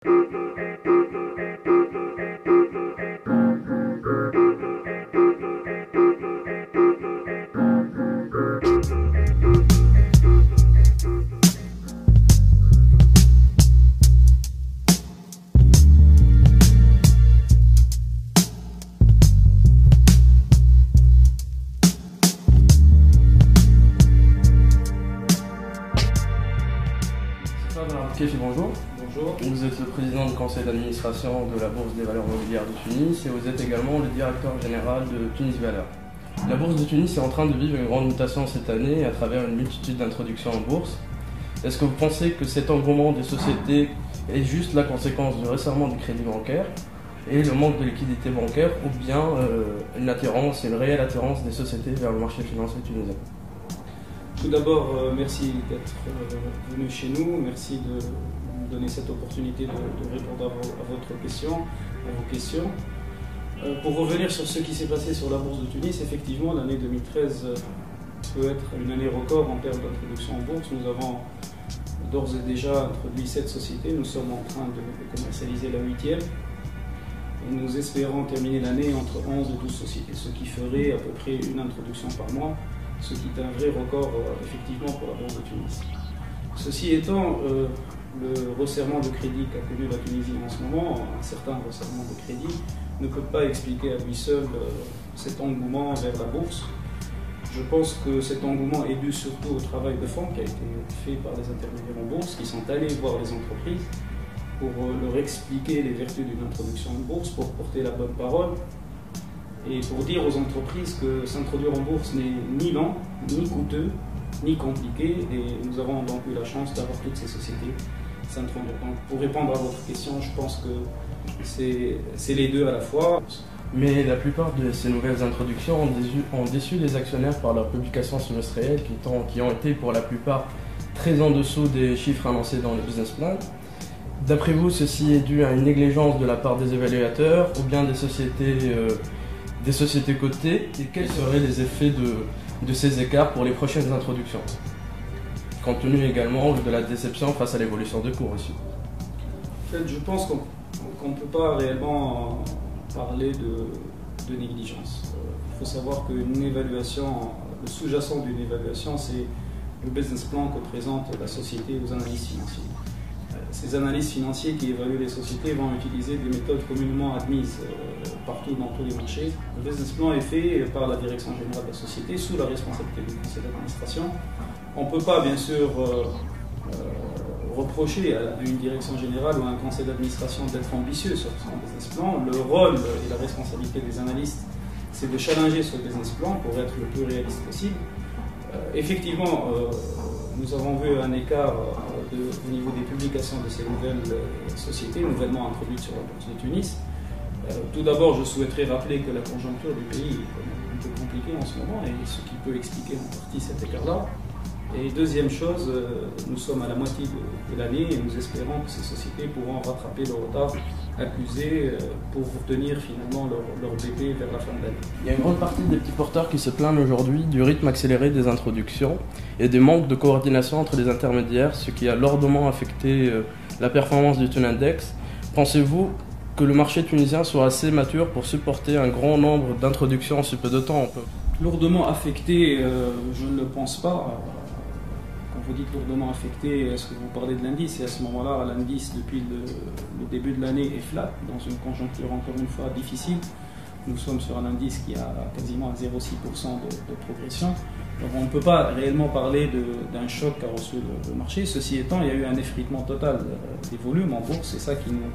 Bonjour. Bonjour. Vous êtes le président du conseil d'administration de la Bourse des valeurs mobilières de Tunis et vous êtes également le directeur général de Tunis Valeurs. La Bourse de Tunis est en train de vivre une grande mutation cette année à travers une multitude d'introductions en bourse. Est-ce que vous pensez que cet engouement des sociétés est juste la conséquence du resserrement du crédit bancaire et le manque de liquidité bancaire ou bien une réelle attirance des sociétés vers le marché financier tunisien? Tout d'abord, merci d'être venu chez nous, merci de nous donner cette opportunité de répondre à vos questions. Pour revenir sur ce qui s'est passé sur la bourse de Tunis, effectivement, l'année 2013 peut être une année record en termes d'introduction en bourse. Nous avons d'ores et déjà introduit 7 sociétés, nous sommes en train de commercialiser la 8e et nous espérons terminer l'année entre 11 et 12 sociétés, ce qui ferait à peu près une introduction par mois, ce qui est un vrai record effectivement pour la Bourse de Tunis. Ceci étant, le resserrement de crédit qu'a connu la Tunisie en ce moment, un certain resserrement de crédit, ne peut pas expliquer à lui seul cet engouement vers la bourse. Je pense que cet engouement est dû surtout au travail de fond qui a été fait par les intermédiaires en bourse, qui sont allés voir les entreprises pour leur expliquer les vertus d'une introduction en bourse, pour porter la bonne parole, et pour dire aux entreprises que s'introduire en bourse n'est ni lent, ni coûteux, ni compliqué, et nous avons donc eu la chance d'avoir toutes ces sociétés s'introduire. Donc pour répondre à votre question, je pense que c'est les deux à la fois. Mais la plupart de ces nouvelles introductions ont déçu les actionnaires par leurs publications semestrielles qui ont été pour la plupart très en dessous des chiffres annoncés dans le business plan. D'après vous, ceci est dû à une négligence de la part des évaluateurs ou bien des sociétés cotées, et quels seraient les effets de ces écarts pour les prochaines introductions, compte tenu également de la déception face à l'évolution de cours aussi? En fait, je pense qu'on ne peut pas réellement parler de négligence. Il faut savoir qu'une évaluation, le sous-jacent d'une évaluation, c'est le business plan que présente la société aux analystes financiers. Ces analystes financiers qui évaluent les sociétés vont utiliser des méthodes communément admises partout dans tous les marchés. Le business plan est fait par la direction générale de la société sous la responsabilité du conseil d'administration. On ne peut pas bien sûr reprocher à une direction générale ou à un conseil d'administration d'être ambitieux sur son business plan. Le rôle et la responsabilité des analystes, c'est de challenger ce business plan pour être le plus réaliste possible. Effectivement, nous avons vu un écart au niveau des publications de ces nouvelles sociétés, nouvellement introduites sur la bourse de Tunis. Tout d'abord, je souhaiterais rappeler que la conjoncture du pays est un peu compliquée en ce moment, et ce qui peut expliquer en partie cet écart-là. Et deuxième chose, nous sommes à la moitié de l'année et nous espérons que ces sociétés pourront rattraper le retard accusé pour obtenir finalement leur BP vers la fin de l'année. Il y a une grande partie des petits porteurs qui se plaignent aujourd'hui du rythme accéléré des introductions et des manques de coordination entre les intermédiaires, ce qui a lourdement affecté la performance du Tun Index. Pensez-vous que le marché tunisien soit assez mature pour supporter un grand nombre d'introductions en si peu de temps? Lourdement affecté, je ne le pense pas. Quand vous dites lourdement affecté, est-ce que vous parlez de l'indice? Et à ce moment-là, l'indice, depuis le début de l'année, est flat, dans une conjoncture encore une fois difficile. Nous sommes sur un indice qui a quasiment 0,6% de progression. Donc on ne peut pas réellement parler d'un choc qu'a reçu le marché. Ceci étant, il y a eu un effritement total des volumes en bourse. C'est ça qui nous...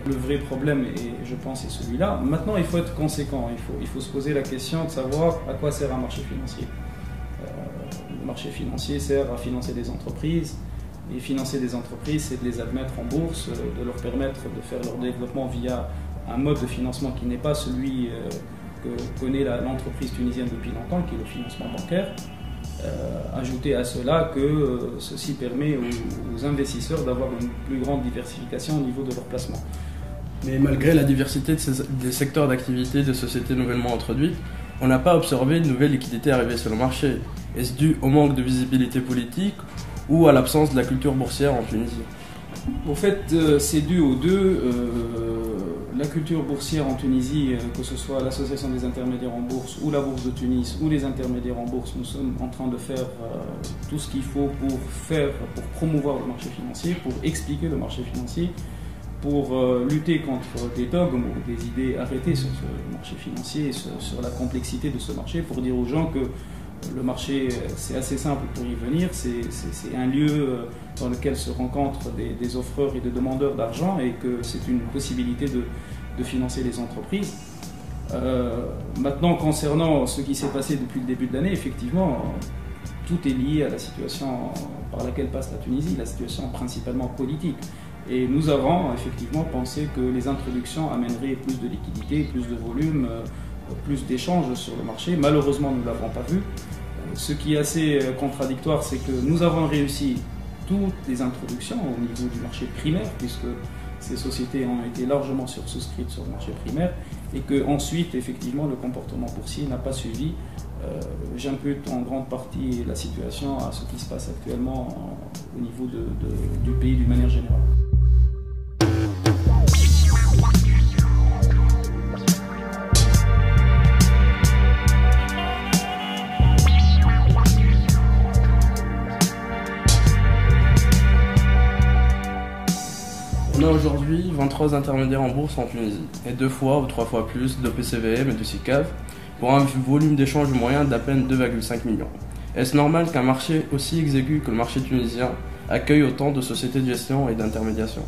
le vrai problème, et je pense, est celui-là. Maintenant, il faut être conséquent. Il faut se poser la question de savoir à quoi sert un marché financier. Le marché financier sert à financer des entreprises, et financer des entreprises, c'est de les admettre en bourse, de leur permettre de faire leur développement via un mode de financement qui n'est pas celui que connaît l'entreprise tunisienne depuis longtemps, qui est le financement bancaire. Ajouter à cela que ceci permet aux investisseurs d'avoir une plus grande diversification au niveau de leur placement. Mais malgré la diversité des secteurs d'activité des sociétés nouvellement introduites, on n'a pas observé de nouvelles liquidités arriver sur le marché. Est-ce dû au manque de visibilité politique ou à l'absence de la culture boursière en Tunisie? Au fait, c'est dû aux deux. La culture boursière en Tunisie, que ce soit l'association des intermédiaires en bourse ou la bourse de Tunis ou les intermédiaires en bourse, nous sommes en train de faire tout ce qu'il faut pour promouvoir le marché financier, pour expliquer le marché financier, pour lutter contre des dogmes ou des idées arrêtées sur ce marché financier, sur la complexité de ce marché, pour dire aux gens que le marché, c'est assez simple pour y venir, c'est un lieu dans lequel se rencontrent des offreurs et des demandeurs d'argent et que c'est une possibilité de financer les entreprises. Maintenant, concernant ce qui s'est passé depuis le début de l'année, effectivement, tout est lié à la situation par laquelle passe la Tunisie, la situation principalement politique. Et nous avons effectivement pensé que les introductions amèneraient plus de liquidités, plus de volume, plus d'échanges sur le marché. Malheureusement, nous ne l'avons pas vu. Ce qui est assez contradictoire, c'est que nous avons réussi toutes les introductions au niveau du marché primaire, puisque ces sociétés ont été largement souscrites sur le marché primaire, et qu'ensuite, effectivement, le comportement boursier n'a pas suivi. J'impute en grande partie la situation à ce qui se passe actuellement au niveau du pays d'une manière générale. On a aujourd'hui 23 intermédiaires en bourse en Tunisie, et 2 fois ou 3 fois plus de PCVM et de SICAV, pour un volume d'échange moyen d'à peine 2,5 millions. Est-ce normal qu'un marché aussi exigu que le marché tunisien accueille autant de sociétés de gestion et d'intermédiation?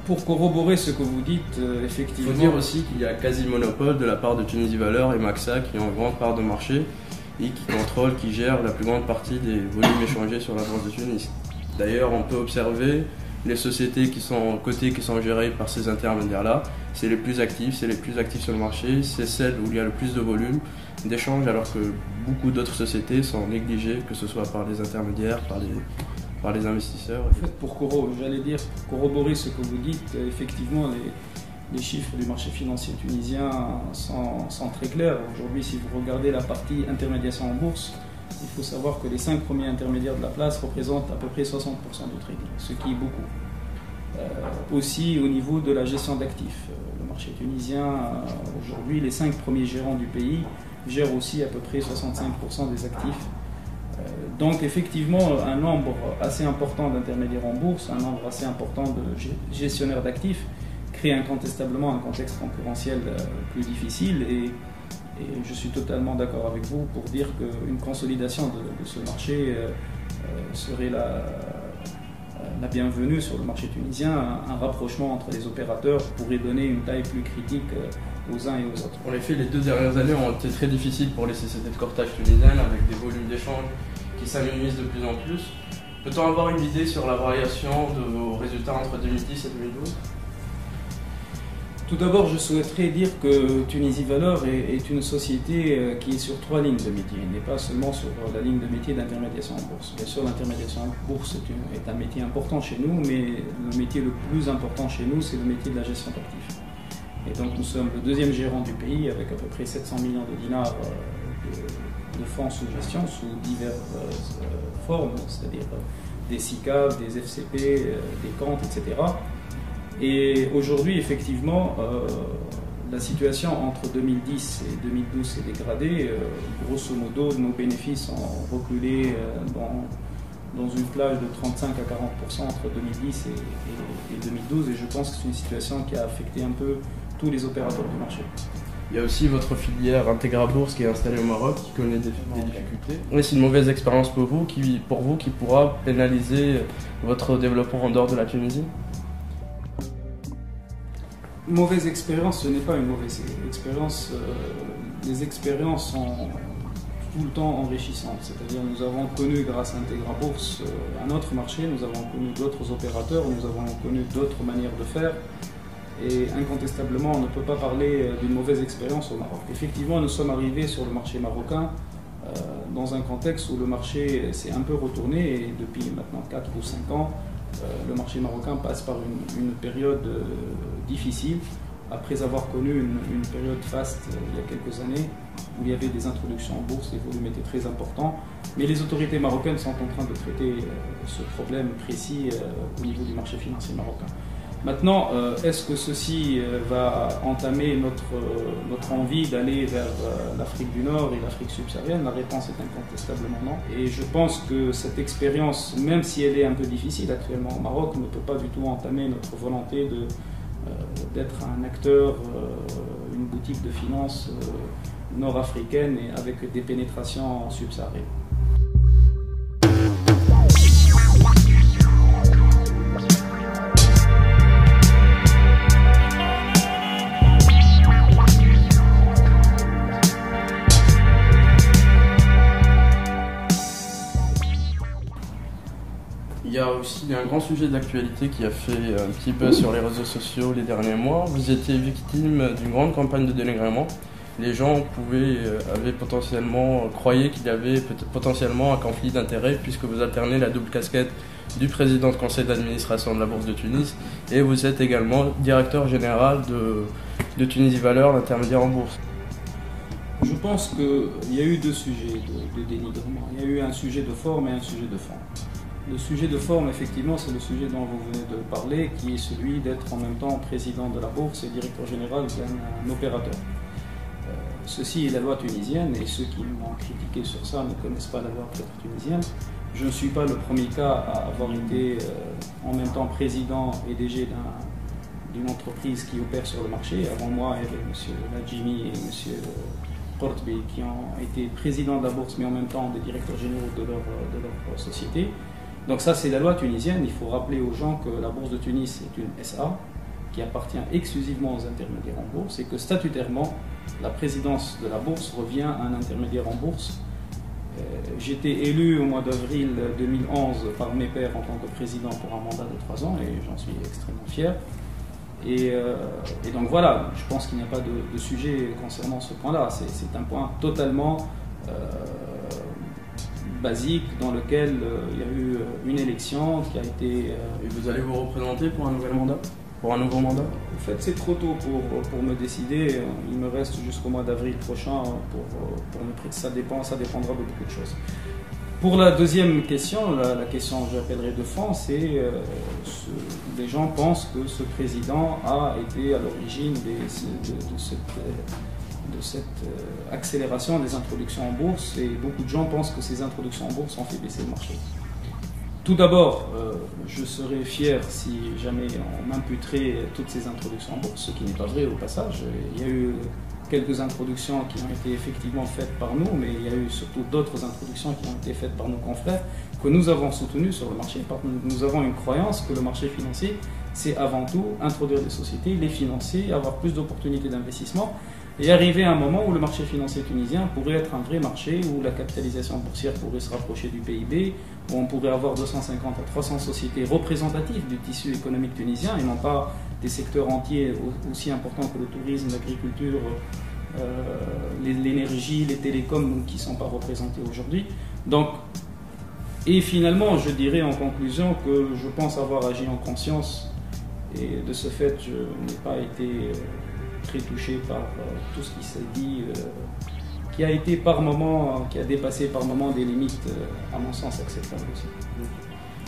Pour corroborer ce que vous dites, effectivement... Il faut dire aussi qu'il y a quasi-monopole de la part de Tunisie Valeur et Maxa qui ont une grande part de marché et qui contrôlent, qui gèrent la plus grande partie des volumes échangés sur la bourse de Tunis. D'ailleurs, on peut observer les sociétés qui sont cotées, qui sont gérées par ces intermédiaires-là, c'est les plus actifs sur le marché, c'est celles où il y a le plus de volume d'échanges, alors que beaucoup d'autres sociétés sont négligées, que ce soit par les intermédiaires, par les investisseurs. En fait, pour corroborer ce que vous dites, effectivement, les chiffres du marché financier tunisien sont très clairs. Aujourd'hui, si vous regardez la partie intermédiation en bourse, il faut savoir que les 5 premiers intermédiaires de la place représentent à peu près 60% du trading, ce qui est beaucoup. Aussi au niveau de la gestion d'actifs, le marché tunisien, aujourd'hui, les 5 premiers gérants du pays gèrent aussi à peu près 65% des actifs. Donc effectivement, un nombre assez important d'intermédiaires en bourse, un nombre assez important de gestionnaires d'actifs crée incontestablement un contexte concurrentiel plus difficile et je suis totalement d'accord avec vous pour dire qu'une consolidation de ce marché serait la bienvenue sur le marché tunisien. Un rapprochement entre les opérateurs pourrait donner une taille plus critique aux uns et aux autres. En effet, les 2 dernières années ont été très difficiles pour les sociétés de courtage tunisiennes avec des volumes d'échange qui s'amenuisent de plus en plus. Peut-on avoir une idée sur la variation de vos résultats entre 2010 et 2012 ? Tout d'abord, je souhaiterais dire que Tunisie Valeur est une société qui est sur 3 lignes de métier. Elle n'est pas seulement sur la ligne de métier d'intermédiation en bourse. Bien sûr, l'intermédiation en bourse est un métier important chez nous, mais le métier le plus important chez nous, c'est le métier de la gestion d'actifs. Et donc, nous sommes le 2e gérant du pays avec à peu près 700 millions de dinars de fonds sous gestion, sous diverses formes, c'est-à-dire des SICAV, des FCP, des comptes, etc. Et aujourd'hui, effectivement, la situation entre 2010 et 2012 s'est dégradée. Grosso modo, nos bénéfices ont reculé dans une plage de 35 à 40% entre 2010 et 2012. Et je pense que c'est une situation qui a affecté un peu tous les opérateurs du marché. Il y a aussi votre filière Integra Bourse qui est installée au Maroc, qui connaît des difficultés. Oui, c'est une mauvaise expérience pour vous qui pourra pénaliser votre développement en dehors de la Tunisie? Mauvaise expérience, ce n'est pas une mauvaise expérience. Les expériences sont tout le temps enrichissantes. C'est-à-dire nous avons connu, grâce à Integra Bourse, un autre marché, nous avons connu d'autres opérateurs, nous avons connu d'autres manières de faire. Et incontestablement, on ne peut pas parler d'une mauvaise expérience au Maroc. Effectivement, nous sommes arrivés sur le marché marocain dans un contexte où le marché s'est un peu retourné et depuis maintenant 4 ou 5 ans, le marché marocain passe par une période difficile après avoir connu une période faste il y a quelques années, où il y avait des introductions en bourse, les volumes étaient très importants. Mais les autorités marocaines sont en train de traiter ce problème précis au niveau du marché financier marocain. Maintenant, est-ce que ceci va entamer notre envie d'aller vers l'Afrique du Nord et l'Afrique subsaharienne? La réponse est incontestablement non. Et je pense que cette expérience, même si elle est un peu difficile actuellement au Maroc, ne peut pas du tout entamer notre volonté d'être un acteur, une boutique de finance nord-africaine et avec des pénétrations subsahariennes. Il y a aussi un grand sujet d'actualité qui a fait un petit peu sur les réseaux sociaux les derniers mois. Vous étiez victime d'une grande campagne de dénigrement. Les gens croyaient qu'il y avait potentiellement un conflit d'intérêts puisque vous alternez la double casquette du président du conseil d'administration de la Bourse de Tunis et vous êtes également directeur général de Tunisie Valeurs, l'intermédiaire en bourse. Je pense qu'il y a eu deux sujets de dénigrement. Il y a eu un sujet de forme et un sujet de fond. Le sujet de forme, effectivement, c'est le sujet dont vous venez de parler, qui est celui d'être en même temps président de la bourse et directeur général d'un opérateur. Ceci est la loi tunisienne, et ceux qui m'ont critiqué sur ça ne connaissent pas la loi tunisienne. Je ne suis pas le premier cas à avoir été en même temps président et DG d'une entreprise qui opère sur le marché. Avant moi, il y avait M. Najimi et M. Portbé qui ont été présidents de la bourse, mais en même temps des directeurs généraux de leur société. Donc ça, c'est la loi tunisienne. Il faut rappeler aux gens que la bourse de Tunis est une SA qui appartient exclusivement aux intermédiaires en bourse et que statutairement, la présidence de la bourse revient à un intermédiaire en bourse. J'ai été élu au mois d'avril 2011 par mes pairs en tant que président pour un mandat de 3 ans et j'en suis extrêmement fier. Et donc voilà, je pense qu'il n'y a pas de sujet concernant ce point-là. C'est un point totalement basique dans lequel il y a eu une élection qui a été... Et vous allez vous représenter pour un nouveau mandat? En fait, c'est trop tôt pour me décider. Il me reste jusqu'au mois d'avril prochain pour me prêter. Ça dépendra de beaucoup de choses. Pour la deuxième question, la question que j'appellerai de fond, c'est les gens pensent que ce président a été à l'origine de cette accélération des introductions en bourse et beaucoup de gens pensent que ces introductions en bourse ont fait baisser le marché. Tout d'abord, je serais fier si jamais on imputerait toutes ces introductions en bourse, ce qui n'est pas vrai au passage. Il y a eu quelques introductions qui ont été effectivement faites par nous, mais il y a eu surtout d'autres introductions qui ont été faites par nos confrères que nous avons soutenues sur le marché. Nous avons une croyance que le marché financier, c'est avant tout introduire des sociétés, les financer, avoir plus d'opportunités d'investissement et arriver à un moment où le marché financier tunisien pourrait être un vrai marché, où la capitalisation boursière pourrait se rapprocher du PIB, où on pourrait avoir 250 à 300 sociétés représentatives du tissu économique tunisien et non pas des secteurs entiers aussi importants que le tourisme, l'agriculture, l'énergie, les télécoms qui ne sont pas représentés aujourd'hui. Donc, et finalement, je dirais en conclusion que je pense avoir agi en conscience et de ce fait, je n'ai pas été très touché par tout ce qui s'est dit, qui a été par moment, qui a dépassé par moment des limites, à mon sens, acceptables aussi.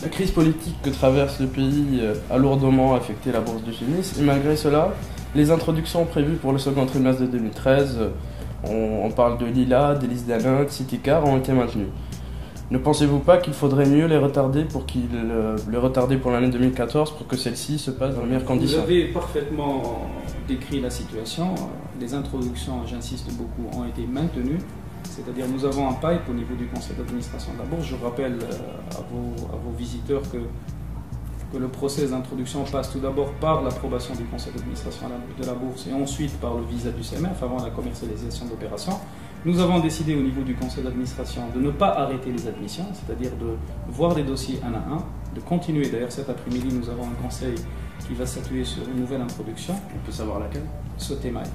La crise politique que traverse le pays a lourdement affecté la bourse de Tunis et malgré cela, les introductions prévues pour le second trimestre de 2013, on parle de Lila, d'Elise Danin, Citycar, ont été maintenues. Ne pensez-vous pas qu'il faudrait mieux les retarder pour l'année 2014 pour que celle-ci se passe dans les meilleures conditions? Vous avez parfaitement décrit la situation. Les introductions, j'insiste beaucoup, ont été maintenues. C'est-à-dire nous avons un pipe au niveau du conseil d'administration de la bourse. Je rappelle à vos visiteurs que le process d'introduction passe tout d'abord par l'approbation du conseil d'administration de la bourse et ensuite par le visa du CMF avant la commercialisation de l'opération. Nous avons décidé au niveau du conseil d'administration de ne pas arrêter les admissions, c'est-à-dire de voir les dossiers un à un, de continuer. D'ailleurs cet après-midi nous avons un conseil qui va statuer sur une nouvelle introduction. On peut savoir laquelle? Sotémaï.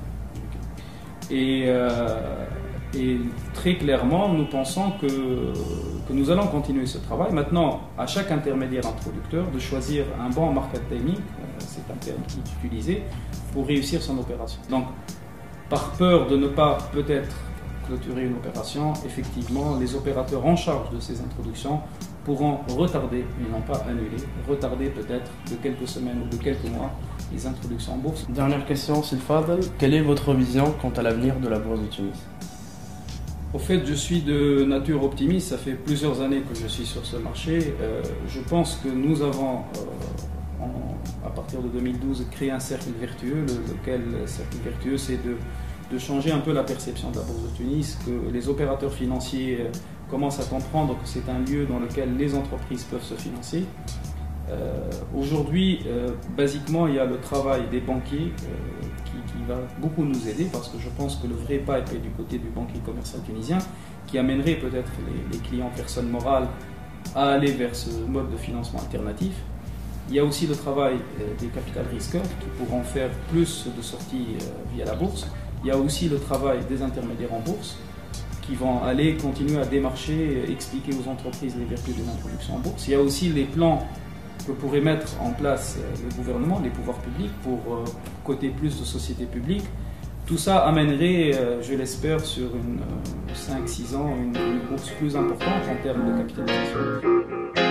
Et très clairement, nous pensons que nous allons continuer ce travail. Maintenant, à chaque intermédiaire introducteur de choisir un bon market timing, c'est un terme qui est utilisé, pour réussir son opération. Donc, par peur de ne pas peut-être clôturer une opération, effectivement, les opérateurs en charge de ces introductions pourront retarder, et non pas annuler, retarder peut-être de quelques semaines ou de quelques mois les introductions en bourse. Dernière question, Silfadel. Quelle est votre vision quant à l'avenir de la bourse de Tunis? Au fait, je suis de nature optimiste, ça fait plusieurs années que je suis sur ce marché. Je pense que nous avons, à partir de 2012, créé un cercle vertueux. Lequel cercle vertueux, c'est de changer un peu la perception de la bourse de Tunis, que les opérateurs financiers commencent à comprendre que c'est un lieu dans lequel les entreprises peuvent se financer. Aujourd'hui, basiquement, il y a le travail des banquiers qui va beaucoup nous aider, parce que je pense que le vrai pas est fait du côté du banquier commercial tunisien, qui amènerait peut-être les clients personnes morales à aller vers ce mode de financement alternatif. Il y a aussi le travail des capital risqueurs qui pourront faire plus de sorties via la bourse. Il y a aussi le travail des intermédiaires en bourse qui vont aller continuer à démarcher, expliquer aux entreprises les vertus de l'introduction en bourse. Il y a aussi les plans que pourrait mettre en place le gouvernement, les pouvoirs publics, pour coter plus de sociétés publiques. Tout ça amènerait, je l'espère, sur 5-6 ans, une bourse plus importante en termes de capitalisation.